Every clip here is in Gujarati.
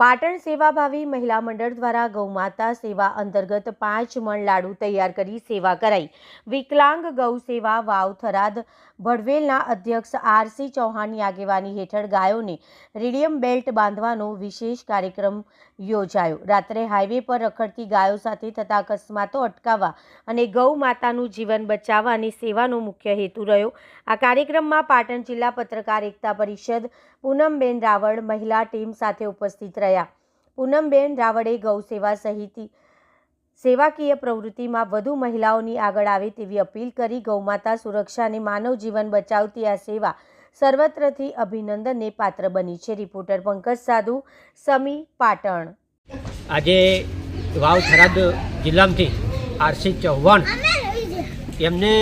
પાટણ સેવાભાવી મહિલા મંડળ દ્વારા ગૌમાતા સેવા અંતર્ગત 5 મણ લાડુ તૈયાર કરી સેવા કરાઈ। વિકલાંગ ગૌ સેવા વાવ થરાદ ભડવેલના અધ્યક્ષ આર.સી. ચૌહાણની આગેવાની હેઠળ ગાયોને રેડિયમ બેલ્ટ બાંધવાનો વિશેષ કાર્યક્રમ યોજાયો। રાત્રે હાઈવે પર રખડતી ગાયો સાથે થતા અકસ્માતો અટકાવવા અને ગૌ માતાનું જીવન બચાવવાની સેવાનો મુખ્ય હેતુ રહ્યો। આ કાર્યક્રમમાં પાટણ જિલ્લા પત્રકાર એકતા પરિષદ પૂનમબેન રાવળ મહિલા ટીમ સાથે ઉપસ્થિત રહ્યા। પૂનમબેન રાવળે ગૌ સેવા સહિત સેવાકીય પ્રવૃત્તિમાં વધુ મહિલાઓની આગળ આવે તેવી અપીલ કરી। ગૌમાતા સુરક્ષા અને માનવ જીવન બચાવતી આ સેવા સર્વત્રથી અભિનંદનને પાત્ર બની છે। રિપોર્ટર પંકજ સાધુ, સમી, પાટણ। આજે વાવ થરાદ જિલ્લામાંથી આર.સી. ચૌહાણ એમને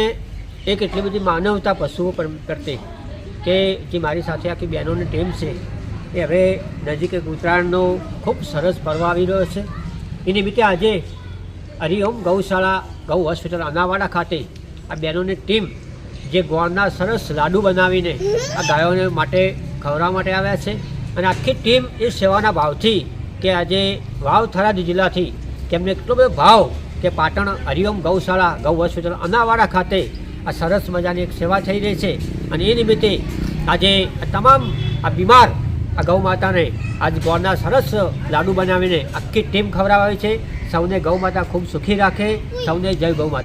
એક એટલી બધી માનવતા પશુઓ પ્રત્યે કે જે મારી સાથે આખી બહેનોની ટીમ છે એ હવે નજીક એક ઉત્તરાયણનો ખૂબ સરસ પર્વ આવી રહ્યો છે। એ નિમિત્તે આજે હરિઓમ ગૌશાળા ગૌ હોસ્પિટલ અનાવાડા ખાતે આ બહેનોની ટીમ જે ગોળના સરસ લાડુ બનાવીને આ ગાયોને માટે ખવડાવવા માટે આવ્યા છે અને આખી ટીમ એ સેવાના ભાવથી કે આજે વાવ થરાદ જિલ્લાથી તેમને એટલો બધો ભાવ કે પાટણ હરિઓમ ગૌશાળા ગૌ હોસ્પિટલ અનાવાડા ખાતે આ સરસ મજાની એક સેવા થઈ રહી છે અને એ નિમિત્તે આજે તમામ આ બીમાર આ ગૌ માતાને આજ ગોળના સરસ લાડુ બનાવીને આખી ટીમ ખવડાવી છે। સૌને ગૌ માતા ખૂબ સુખી રાખે। સૌને જય ગૌ માતા।